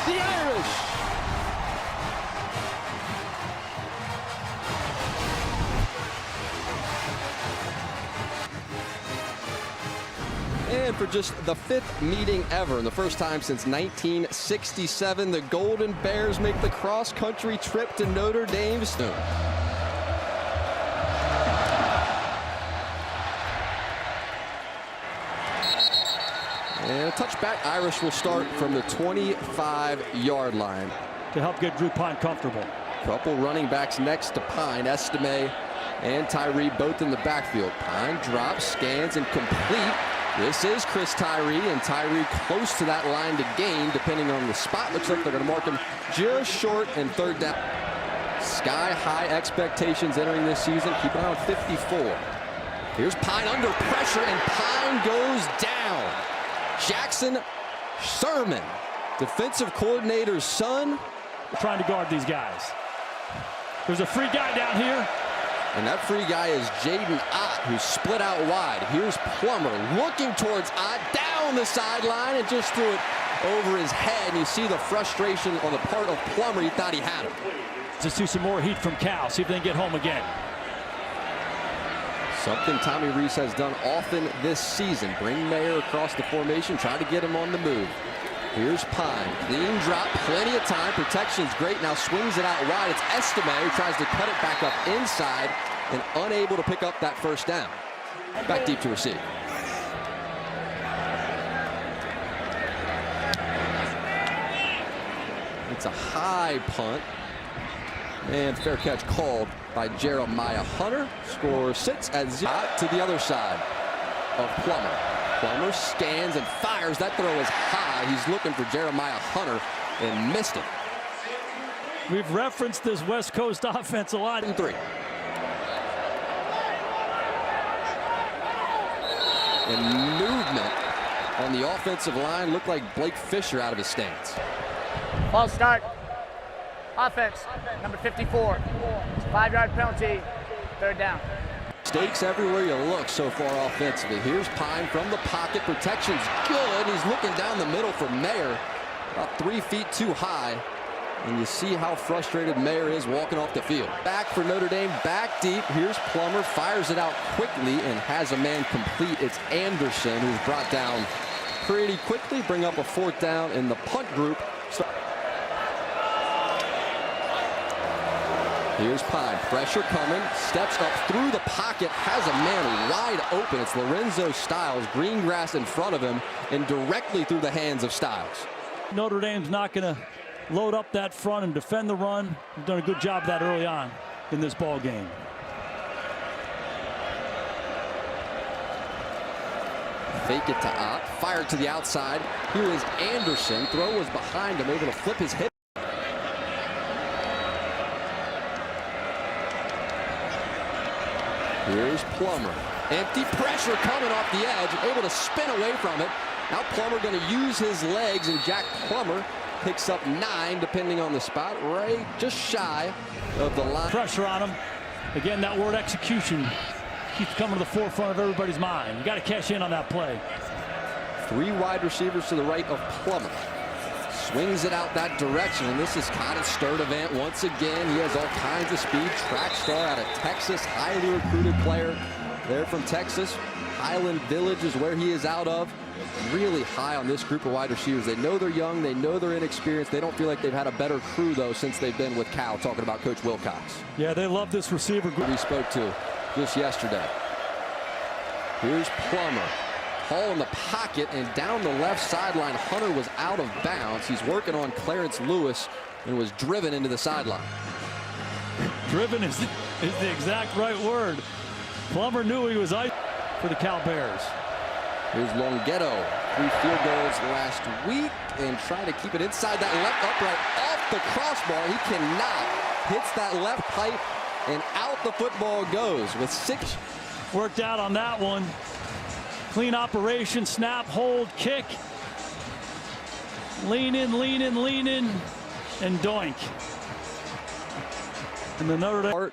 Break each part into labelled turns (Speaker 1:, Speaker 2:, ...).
Speaker 1: The Irish. And for just the 5th meeting ever, and the first time since 1967, the Golden Bears make the cross-country trip to Notre Dame. And a touchback. Irish will start from the 25-yard line.
Speaker 2: To help get Drew Pine comfortable.
Speaker 1: Couple running backs next to Pine. Estime and Tyree both in the backfield. Pine drops, scans, and complete. This is Chris Tyree, and Tyree close to that line to gain, depending on the spot. Looks like they're going to mark him just short and 3rd down. Sky-high expectations entering this season. Keep an eye on 54. Here's Pine under pressure, and Pine goes down. Jackson Sherman, defensive coordinator's son.
Speaker 2: Trying to guard these guys. There's a free guy down here.
Speaker 1: And that free guy is Jaden Ott, who's split out wide. Here's Plummer looking towards Ott, down the sideline, and just threw it over his head. And you see the frustration on the part of Plummer. He thought he had him.
Speaker 2: Just see some more heat from Cal. See if they can get home again.
Speaker 1: Something Tommy Rees has done often this season. Bring Mayer across the formation, try to get him on the move. Here's Pine. Clean drop, plenty of time. Protection's great. Now swings it out wide. It's Estime who tries to cut it back up inside and unable to pick up that 1st down. Back deep to receive. It's a high punt. And fair catch called by Jeremiah Hunter. Score sits at 0. To the other side of Plummer. Plummer scans and fires. That throw is high. He's looking for Jeremiah Hunter and missed it.
Speaker 2: We've referenced this West Coast offense a lot.
Speaker 1: 3. And movement on the offensive line looked like Blake Fisher out of his stance.
Speaker 3: False start. Offense, number 54. 5-yard penalty, 3rd down.
Speaker 1: Mistakes everywhere you look so far offensively. Here's Pine from the pocket. Protection's good. He's looking down the middle for Mayer. About 3 feet too high. And you see how frustrated Mayer is walking off the field. Back for Notre Dame, back deep. Here's Plummer, fires it out quickly and has a man complete. It's Anderson who's brought down pretty quickly. Bring up a 4th down in the punt group. Here's Pine, pressure coming, steps up through the pocket, has a man wide open. It's Lorenzo Styles, green grass in front of him, and directly through the hands of Styles.
Speaker 2: Notre Dame's not going to load up that front and defend the run. They've done a good job of that early on in this ball game.
Speaker 1: Fake it to Ott, fired to the outside. Here is Anderson, throw was behind him, able to flip his hip. Here's Plummer. Empty pressure coming off the edge, able to spin away from it. Now Plummer going to use his legs, and Jack Plummer picks up 9, depending on the spot, right just shy of the line.
Speaker 2: Pressure on him. Again, that word execution keeps coming to the forefront of everybody's mind. You got to cash in on that play.
Speaker 1: 3 wide receivers to the right of Plummer. Swings it out that direction, and this is Cottage Sturdivant once again. He has all kinds of speed. Track star out of Texas, highly recruited player there from Texas. Highland Village is where he is out of. Really high on this group of wide receivers. They know they're young. They know they're inexperienced. They don't feel like they've had a better crew, though, since they've been with Cal, talking about Coach Wilcox.
Speaker 2: Yeah, they love this receiver group.
Speaker 1: We spoke to just yesterday. Here's Plummer. Hall in the pocket, and down the left sideline, Hunter was out of bounds. He's working on Clarence Lewis and was driven into the sideline.
Speaker 2: Driven is the exact right word. Plummer knew he was ice for the Cal Bears.
Speaker 1: Here's Longhetto. 3 field goals last week, and trying to keep it inside that left upright off the crossbar. He cannot. Hits that left pipe, and out the football goes with 6.
Speaker 2: Worked out on that one. Clean operation, snap, hold, kick. Lean in, lean in, lean in, and doink. And the Notre Dame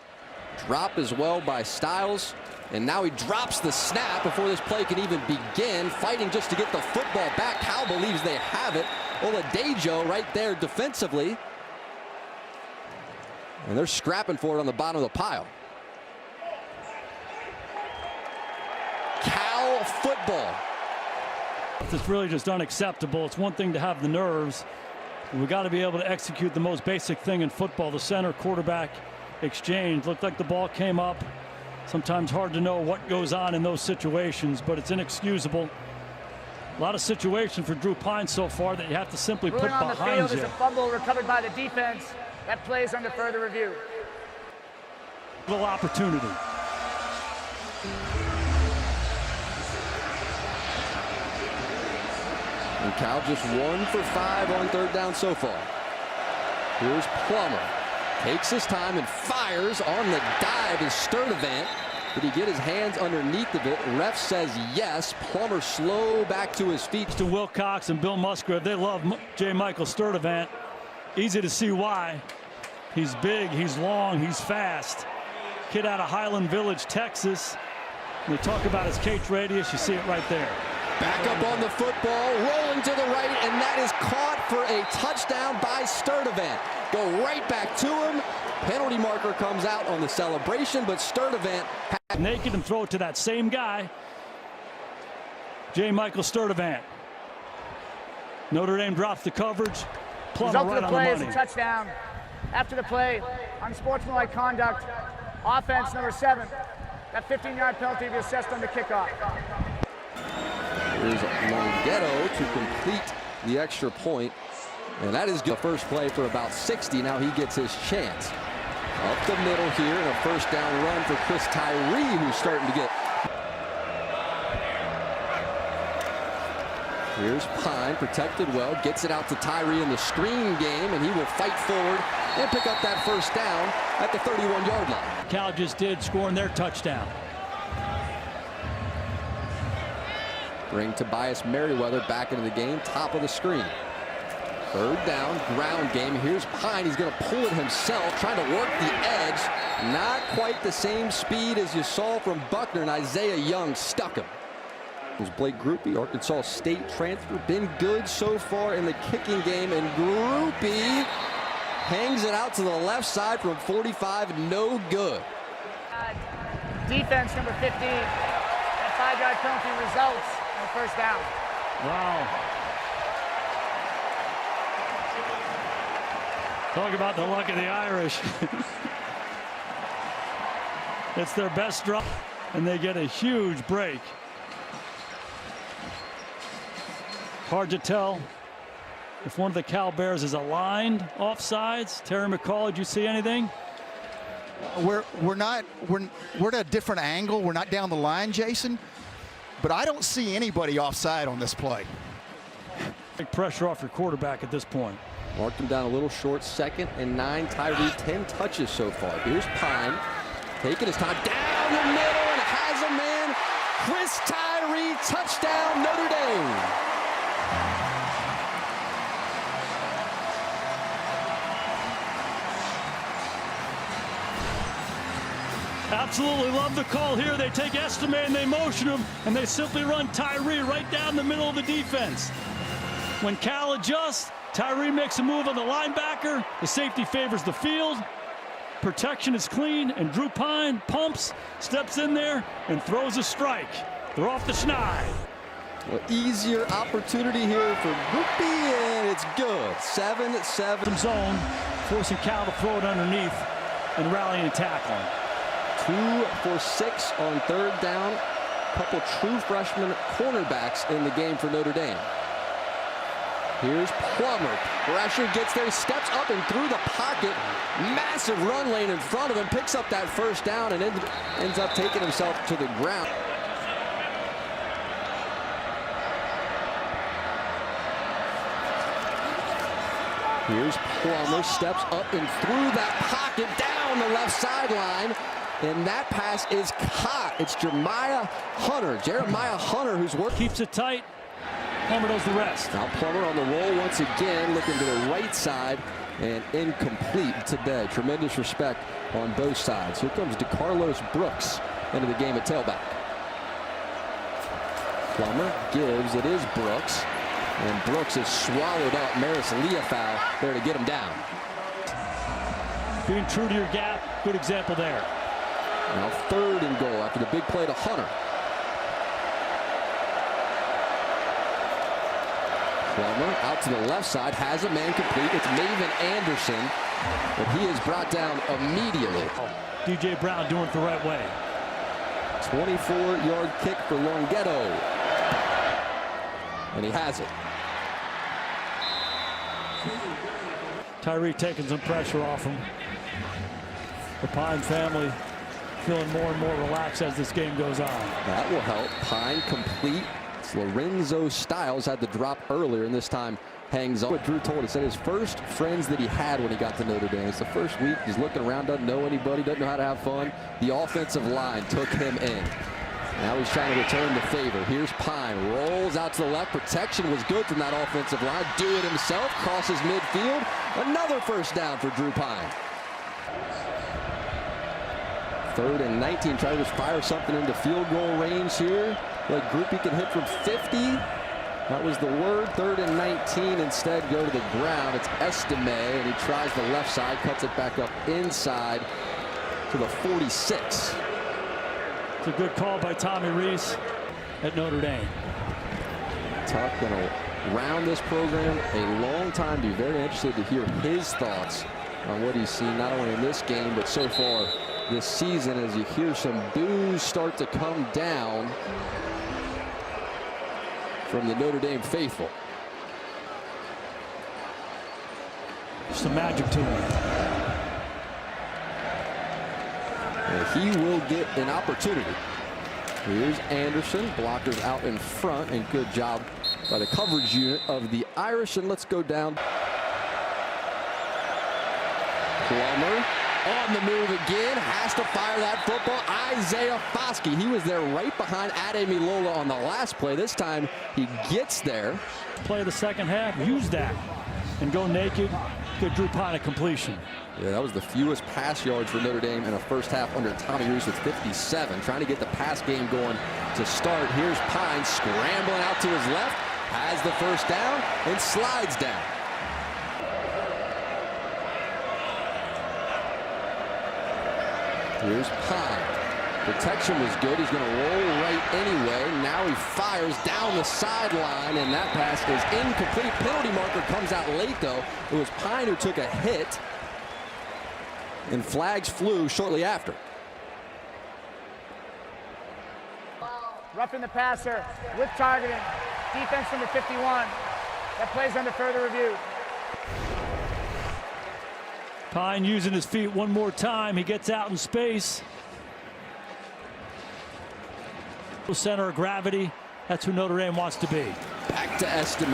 Speaker 1: drop as well by Styles. And now he drops the snap before this play can even begin. Fighting just to get the football back. Cal believes they have it. Oladejo right there defensively. And they're scrapping for it on the bottom of the pile. Cal football.
Speaker 2: It's really just unacceptable. It's one thing to have the nerves. We got to be able to execute the most basic thing in football, the center quarterback exchange. Looked like the ball came up. Sometimes hard to know what goes on in those situations, but it's inexcusable. A lot of situations for Drew Pine so far that you have to simply put behind you.
Speaker 3: On the field is a fumble recovered by the defense. That plays under further review.
Speaker 2: Little opportunity.
Speaker 1: And Cal just 1 for 5 on third down so far. Here's Plummer. Takes his time and fires on the dive. Is Sturdivant. Did he get his hands underneath of it? Ref says yes. Plummer slow back to his feet.
Speaker 2: To Wilcox and Bill Musgrave, they love J. Michael Sturdivant. Easy to see why. He's big, he's long, he's fast. Kid out of Highland Village, Texas. When they talk about his catch radius, you see it right there.
Speaker 1: Back up on the football, rolling to the right, and that is caught for a touchdown by Sturdivant. Go right back to him. Penalty marker comes out on the celebration, but Sturdivant
Speaker 2: naked and throw it to that same guy, J. Michael Sturdivant. Notre Dame drops the coverage. Plummer right on the money.
Speaker 3: Result of the play is a touchdown. After the play, unsportsmanlike conduct, offense number 7. That 15-yard penalty will be assessed on the kickoff.
Speaker 1: Here's Longhetto to complete the extra point. And that is the first play for about 60. Now he gets his chance. Up the middle here, and a first down run for Chris Tyree, who's starting to get. Here's Pine, protected well, gets it out to Tyree in the screen game, and he will fight forward and pick up that first down at the 31-yard line.
Speaker 2: Cal just did, scoring their touchdown.
Speaker 1: Bring Tobias Merriweather back into the game, top of the screen. Third down, ground game. Here's Pine. He's going to pull it himself, trying to work the edge. Not quite the same speed as you saw from Buckner, and Isaiah Young stuck him. There's Blake Groupie, Arkansas State transfer. Been good so far in the kicking game, and Groupie hangs it out to the left side from 45. No good.
Speaker 3: Defense number 15. That 5-yard penalty results in the first down.
Speaker 2: Wow. Talk about the luck of the Irish. It's their best drop, and they get a huge break. Hard to tell if one of the Cal Bears is aligned offsides. Terry McCall, did you see anything?
Speaker 4: We're at a different angle. We're not down the line, Jason. But I don't see anybody offside on this play.
Speaker 2: Big pressure off your quarterback at this point.
Speaker 1: Marked him down a little short. 2nd and 9. Tyree 10 touches so far. Here's Pine taking his time down the middle and has a man. Chris Tyree, touchdown Notre Dame.
Speaker 2: Absolutely love the call here. They take Estime and they motion him, and they simply run Tyree right down the middle of the defense. When Cal adjusts, Tyree makes a move on the linebacker. The safety favors the field. Protection is clean, and Drew Pine pumps, steps in there, and throws a strike. They're off the schneid.
Speaker 1: Well, easier opportunity here for Groupie, and it's good. 7-7.
Speaker 2: Zone, forcing Cal to throw it underneath and rallying and tackling.
Speaker 1: 2 for 6 on third down. Couple true freshman cornerbacks in the game for Notre Dame. Here's Plummer. Pressure gets there, steps up and through the pocket. Massive run lane in front of him. Picks up that first down and ends up taking himself to the ground. Here's Plummer, steps up and through that pocket, down the left sideline. And that pass is caught. It's Jeremiah Hunter, who's working.
Speaker 2: Keeps it tight. Plummer does the rest.
Speaker 1: Now Plummer on the roll once again, looking to the right side, and incomplete today. Tremendous respect on both sides. Here comes DeCarlos Brooks into the game at tailback. Plummer gives, it is Brooks. And Brooks is swallowed up. Maris Leofau there to get him down.
Speaker 2: Being true to your gap, good example there.
Speaker 1: Now 3rd and goal after the big play to Hunter. Plummer out to the left side, has a man complete. It's Maven Anderson, but he is brought down immediately.
Speaker 2: DJ Brown doing it the right way.
Speaker 1: 24-yard kick for Longhetto. And he has it.
Speaker 2: Tyree taking some pressure off him. The Pine family feeling more and more relaxed as this game goes on.
Speaker 1: That will help. Pine complete. It's Lorenzo Styles had the drop earlier, and this time hangs on. What Drew told us, said his first friends that he had when he got to Notre Dame. It's the first week. He's looking around, doesn't know anybody, doesn't know how to have fun. The offensive line took him in. Now he's trying to return the favor. Here's Pine, rolls out to the left. Protection was good from that offensive line. Do it himself, crosses midfield. Another first down for Drew Pine. 3rd and 19, trying to just fire something into field goal range here. Like Groupie can hit from 50. That was the word. 3rd and 19, instead go to the ground. It's Estime, and he tries the left side, cuts it back up inside to the 46.
Speaker 2: It's a good call by Tommy Reese at Notre Dame.
Speaker 1: Tuck going to round this program a long time. Be very interested to hear his thoughts on what he's seen, not only in this game, but so far this season, as you hear some boos start to come down from the Notre Dame faithful.
Speaker 2: Some magic to him.
Speaker 1: And he will get an opportunity. Here's Anderson, blockers out in front, and good job by the coverage unit of the Irish. And let's go down. Plummer on the move again, has to fire that football. Isaiah Foskey, he was there right behind Ademilola on the last play. This time he gets there.
Speaker 2: Play of the second half, use that and go naked. Get Drew Pine a completion.
Speaker 1: Yeah, that was the fewest pass yards for Notre Dame in a first half under Tommy Reese with 57. Trying to get the pass game going to start. Here's Pine scrambling out to his left, has the first down and slides down. Here's Pine. Protection was good. He's going to roll right anyway. Now he fires down the sideline, and that pass is incomplete. Penalty marker comes out late, though. It was Pine who took a hit, and flags flew shortly after.
Speaker 3: Roughing the passer with targeting. Defense number 51. That plays under further review.
Speaker 2: Pine using his feet one more time. He gets out in space. Center of gravity. That's who Notre Dame wants to be.
Speaker 1: Back to Estime.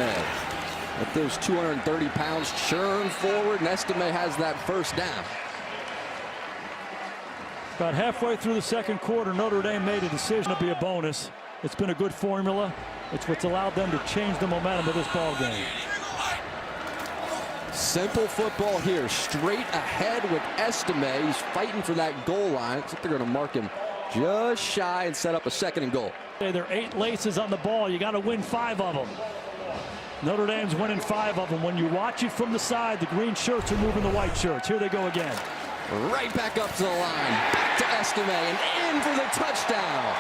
Speaker 1: Let those 230 pounds churn forward, and Estime has that first down.
Speaker 2: About halfway through the second quarter, Notre Dame made a decision to be a bonus. It's been a good formula. It's what's allowed them to change the momentum of this ball game.
Speaker 1: Simple football here, straight ahead with Estime. He's fighting for that goal line. Looks like they're going to mark him just shy and set up a 2nd and goal.
Speaker 2: There are 8 laces on the ball. You got to win 5 of them. Notre Dame's winning 5 of them. When you watch it from the side, the green shirts are moving the white shirts. Here they go again.
Speaker 1: Right back up to the line. Back to Estime and in for the touchdown.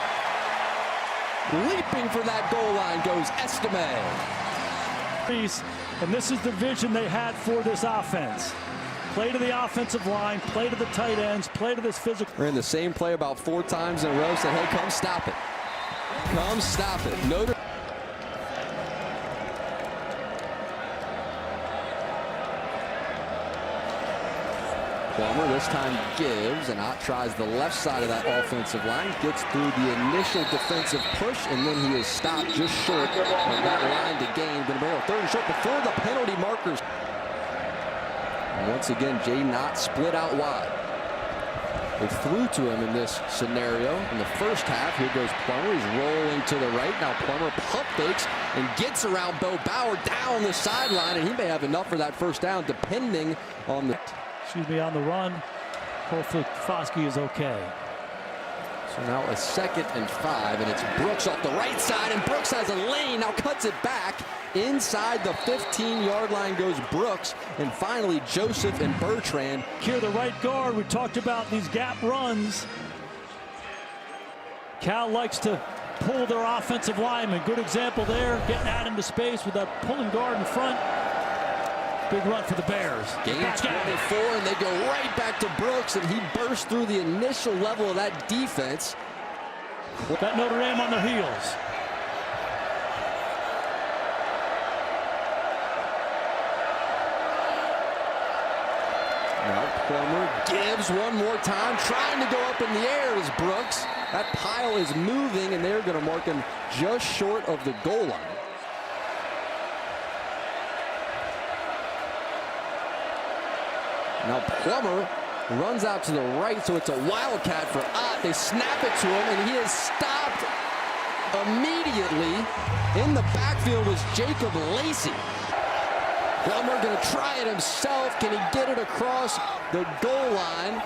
Speaker 1: Leaping for that goal line goes Estime.
Speaker 2: And this is the vision they had for this offense. Play to the offensive line, play to the tight ends, play to this physical.
Speaker 1: Ran the same play about 4 times in a row. Said, hey, come stop it. Come stop it. Notre Plummer this time gives, and Ott tries the left side of that offensive line, gets through the initial defensive push, and then he is stopped just short of that line to gain. Going to be able 3rd and short before the penalty markers. And once again, Jay Knott split out wide. They threw to him in this scenario in the first half. Here goes Plummer. He's rolling to the right. Now Plummer pump fakes and gets around Bo Bauer down the sideline, and he may have enough for that first down, depending on the...
Speaker 2: on the run. Hopefully Foskey is okay.
Speaker 1: So now a 2nd and 5, and it's Brooks off the right side, and Brooks has a lane, now cuts it back. Inside the 15-yard line goes Brooks, and finally Joseph and Bertrand.
Speaker 2: Here, the right guard, we talked about these gap runs. Cal likes to pull their offensive lineman. Good example there, getting out into space with that pulling guard in front. Big run for the Bears.
Speaker 1: Gain 24, and they go right back to Brooks, and he burst through the initial level of that defense.
Speaker 2: Got Notre Dame on their heels.
Speaker 1: Now Plummer gives one more time, trying to go up in the air is Brooks. That pile is moving, and they're going to mark him just short of the goal line. Now Plummer runs out to the right, so it's a wildcat for Ott. They snap it to him, and he is stopped immediately. In the backfield was Jacob Lacey. Plummer going to try it himself. Can he get it across the goal line?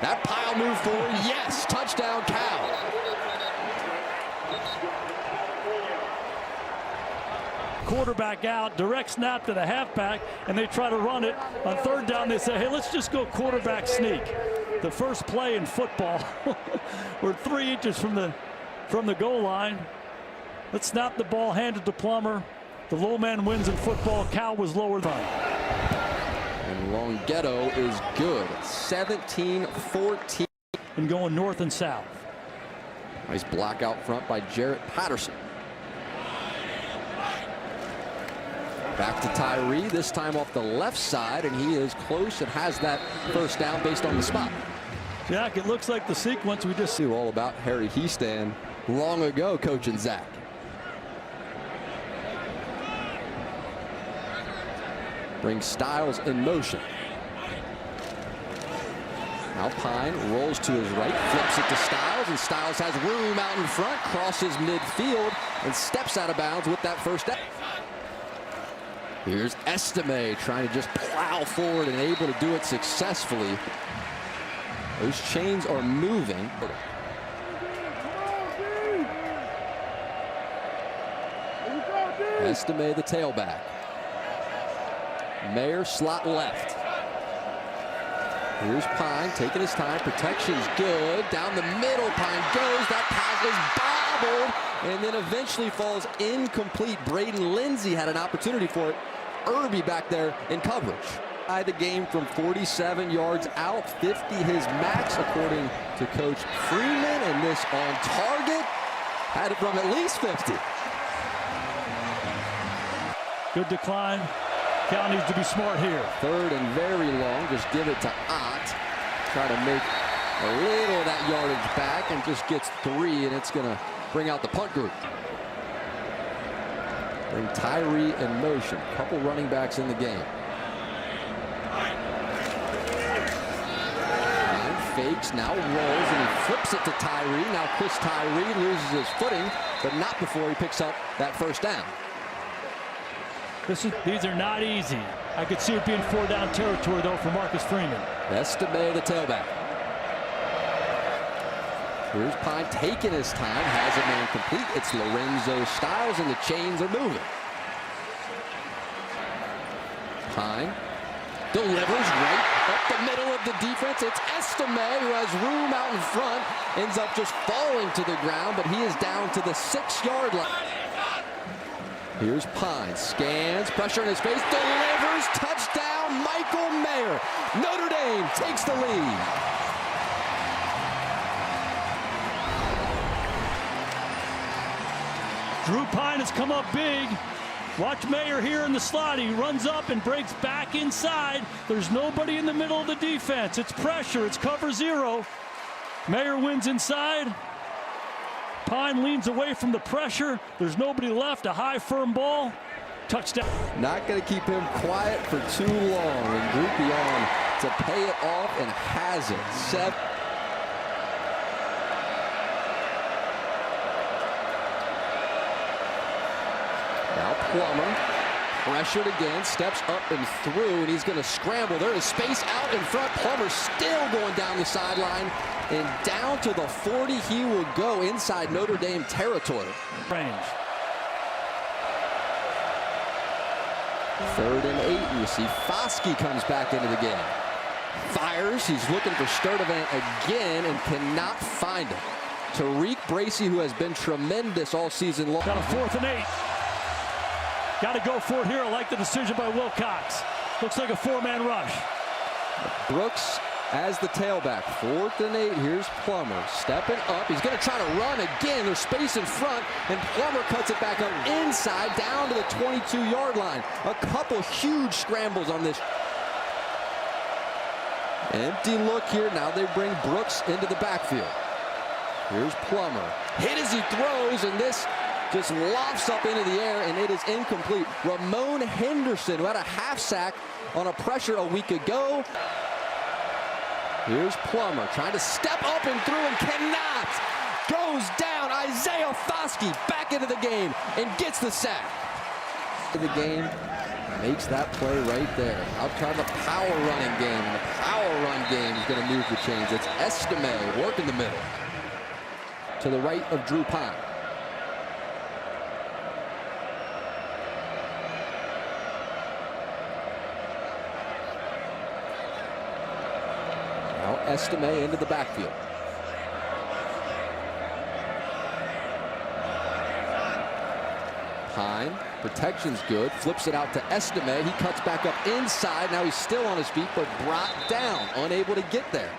Speaker 1: That pile moved forward. Yes, touchdown Cal.
Speaker 2: Quarterback out, direct snap to the halfback, and they try to run it. On 3rd down, they say, hey, let's just go quarterback sneak. The first play in football. We're 3 inches from the goal line. Let's snap the ball, hand it to Plummer. The low man wins in football. Cal was lower than.
Speaker 1: And Longhetto is good. 17-14.
Speaker 2: And going north and south.
Speaker 1: Nice block out front by Jarrett Patterson. Back to Tyree, this time off the left side, and he is close and has that first down based on the spot.
Speaker 2: Jack, it looks like the sequence we just
Speaker 1: knew all about Harry Heastan long ago, coaching Zach. Brings Styles in motion. Now Pine rolls to his right, flips it to Styles, and Styles has room out in front, crosses midfield, and steps out of bounds with that first down. Here's Estime trying to just plow forward and able to do it successfully. Those chains are moving. Estime, the tailback. Mayer slot left. Here's Pine taking his time. Protection's good. Down the middle, Pine goes. That pass is bobbled and then eventually falls incomplete. Braden Lindsay had an opportunity for it. Irby back there in coverage. By the game from 47 yards out, 50 his max according to Coach Freeman, and this on target had it from at least 50.
Speaker 2: Good decline. Cal needs to be smart here.
Speaker 1: 3rd and very long. Just give it to Ott. Try to make a little of that yardage back, and just gets 3, and it's going to bring out the punt group. Bring Tyree in motion. Couple running backs in the game. And fakes, now rolls, and he flips it to Tyree. Now Chris Tyree loses his footing, but not before he picks up that first down.
Speaker 2: These are not easy. I could see it being 4-down territory, though, for Marcus Freeman.
Speaker 1: Estime, the tailback. Here's Pine taking his time, has a man complete. It's Lorenzo Styles, and the chains are moving. Pine delivers right up the middle of the defense. It's Estime, who has room out in front, ends up just falling to the ground, but he is down to the 6-yard line. Here's Pine, scans, pressure in his face, delivers, touchdown, Michael Mayer. Notre Dame takes the lead.
Speaker 2: Drew Pine has come up big. Watch Mayer here in the slot. He runs up and breaks back inside. There's nobody in the middle of the defense. It's pressure. It's cover 0. Mayer wins inside. Pine leans away from the pressure. There's nobody left. A high, firm ball. Touchdown.
Speaker 1: Not going to keep him quiet for too long. And Groupie on to pay it off, and has it. 7. Now Plummer pressured again, steps up and through, and he's going to scramble. There is space out in front. Plummer still going down the sideline, and down to the 40 he will go inside Notre Dame territory.
Speaker 2: Range.
Speaker 1: 3rd and 8, and you see Foskey comes back into the game. Fires, he's looking for Sturdivant again and cannot find him. Tariq Bracy, who has been tremendous all season long.
Speaker 2: Got a 4th and 8. Got to go for it here. I like the decision by Wilcox. Looks like a 4-man rush.
Speaker 1: Brooks as the tailback. 4th and 8. Here's Plummer stepping up. He's going to try to run again. There's space in front, and Plummer cuts it back up inside down to the 22-yard line. A couple huge scrambles on this. Empty look here. Now they bring Brooks into the backfield. Here's Plummer. Hit as he throws, and this just lofts up into the air, and it is incomplete. Ramon Henderson, who had a half sack on a pressure a week ago. Here's Plummer trying to step up and through and cannot. Goes down. Isaiah Foskey back into the game and gets the sack. The game makes that play right there. Outside the power running game, and the power run game is going to move the chains. It's Estime working the middle. To the right of Drew Pine. Now Estime into the backfield. Pine, protection's good, flips it out to Estime. He cuts back up inside. Now he's still on his feet, but brought down, unable to get there.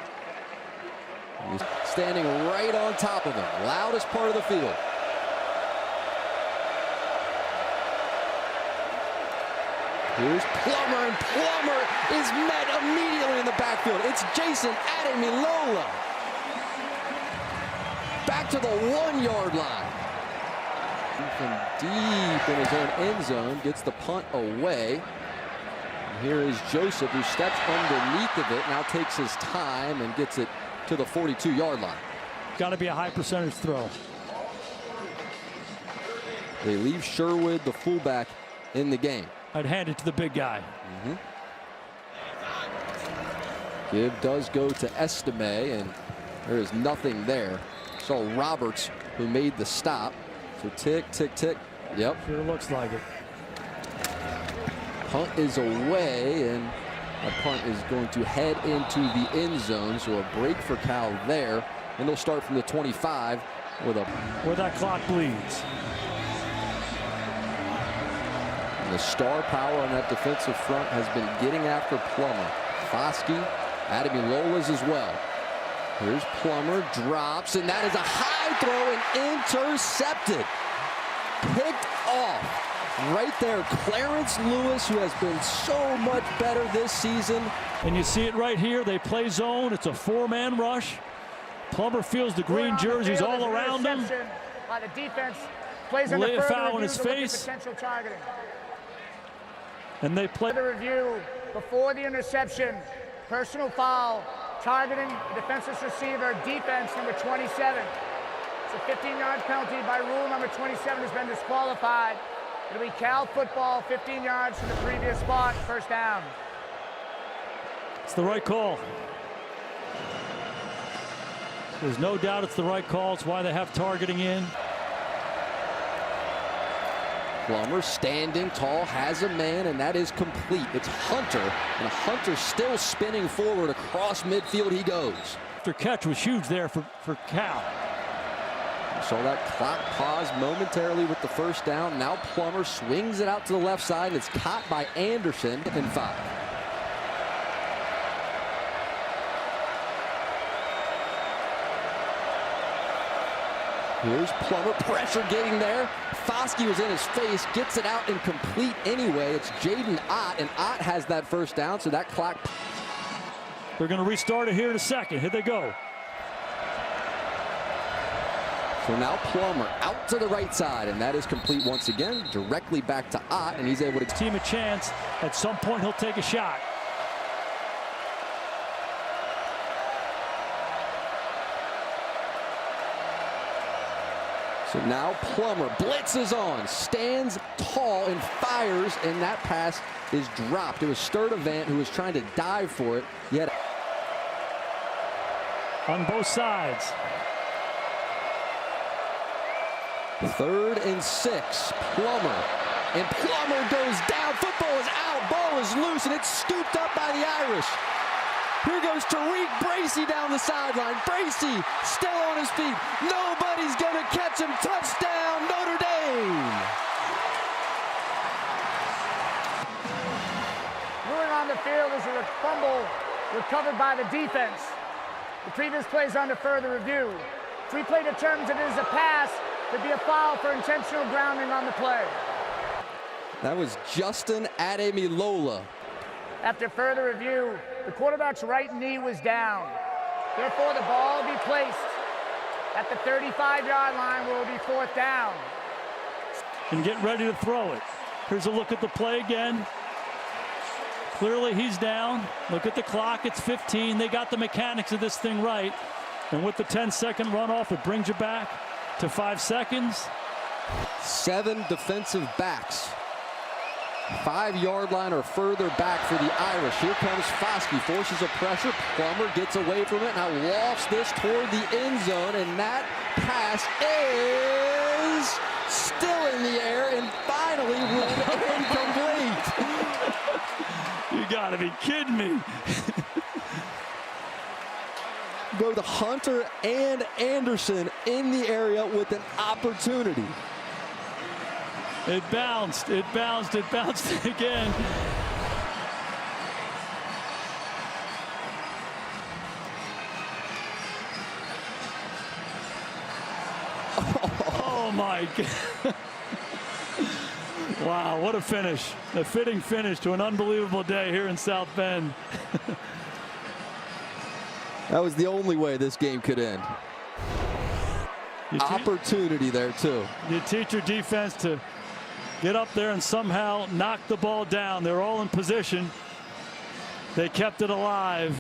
Speaker 1: He's standing right on top of him, loudest part of the field. Here's Plummer, and Plummer is met immediately in the backfield. It's Jason Ademilola. Back to the 1-yard line. From deep in his own end zone, gets the punt away. And here is Joseph, who steps underneath of it, now takes his time and gets it to the 42-yard line.
Speaker 2: Got to be a high percentage throw.
Speaker 1: They leave Sherwood, the fullback, in the game.
Speaker 2: I'd hand it to the big guy.
Speaker 1: Give does go to Estime, and there is nothing there. Saw Roberts, who made the stop. So tick, tick, tick. Yep.
Speaker 2: Sure looks like it.
Speaker 1: Punt is away, and that punt is going to head into the end zone. So a break for Cal there. And they'll start from the 25 with a...
Speaker 2: Where that clock bleeds.
Speaker 1: And the star power on that defensive front has been getting after Plummer. Foskey, Ademilola's as well. Here's Plummer, drops, and that is a high throw and intercepted. Picked off. Right there, Clarence Lewis, who has been so much better this season.
Speaker 2: And you see it right here. They play zone. It's a 4-man rush. Plummer feels the green jerseys all around him.
Speaker 3: By the defense, plays
Speaker 2: lay a foul in his
Speaker 3: to look at
Speaker 2: face.
Speaker 3: potential targeting.
Speaker 2: And they play
Speaker 3: The review before the interception. Personal foul, targeting the defenseless receiver, defense number 27. It's a 15-yard penalty by rule. Number 27 has been disqualified. It'll be Cal football, 15 yards from the previous spot, first down.
Speaker 2: It's the right call. There's no doubt it's the right call. It's why they have targeting in.
Speaker 1: Plummer standing tall, has a man, and that is complete. It's Hunter, and Hunter still spinning forward across midfield he goes.
Speaker 2: Their catch was huge there for Cal.
Speaker 1: Saw that clock pause momentarily with the first down. Now Plummer swings it out to the left side. It's caught by Anderson and 5. Here's Plummer, pressure getting there. Foskey was in his face, gets it out incomplete anyway. It's Jaden Ott, and Ott has that first down, so that clock.
Speaker 2: They're going to restart it here in a second. Here they go.
Speaker 1: So now Plummer out to the right side, and that is complete once again, directly back to Ott, and he's able to.
Speaker 2: Team a chance. At some point, he'll take a shot.
Speaker 1: So now Plummer blitzes on, stands tall and fires, and that pass is dropped. It was Sturdivant who was trying to dive for it. Yet
Speaker 2: on both sides.
Speaker 1: 3rd and 6. Plummer. And Plummer goes down. Football is out. Ball is loose, and it's scooped up by the Irish. Here goes Tariq Bracy down the sideline. Bracy still on his feet. Nobody's going to catch him. Touchdown, Notre Dame.
Speaker 3: Ruling on the field is a fumble recovered by the defense. The previous play is under further review. If replay determines it is a pass, there'd be a foul for intentional grounding on the play.
Speaker 1: That was Justin Ademilola.
Speaker 3: After further review, the quarterback's right knee was down. Therefore, the ball will be placed at the 35-yard line where it will be 4th down.
Speaker 2: And get ready to throw it. Here's a look at the play again. Clearly he's down. Look at the clock. It's 15. They got the mechanics of this thing right. And with the 10-second runoff, it brings you back to 5 seconds.
Speaker 1: 7 defensive backs. 5-yard line or further back for the Irish. Here comes Foskey, forces a pressure. Plummer gets away from it, now lofts this toward the end zone, and that pass is still in the air and finally incomplete.
Speaker 2: You gotta be kidding me.
Speaker 1: Both Hunter and Anderson in the area with an opportunity.
Speaker 2: It bounced, it bounced, it bounced again. Oh my God. Wow, what a finish. A fitting finish to an unbelievable day here in South Bend.
Speaker 1: That was the only way this game could end. Opportunity there too.
Speaker 2: You teach your defense to get up there and somehow knock the ball down. They're all in position. They kept it alive.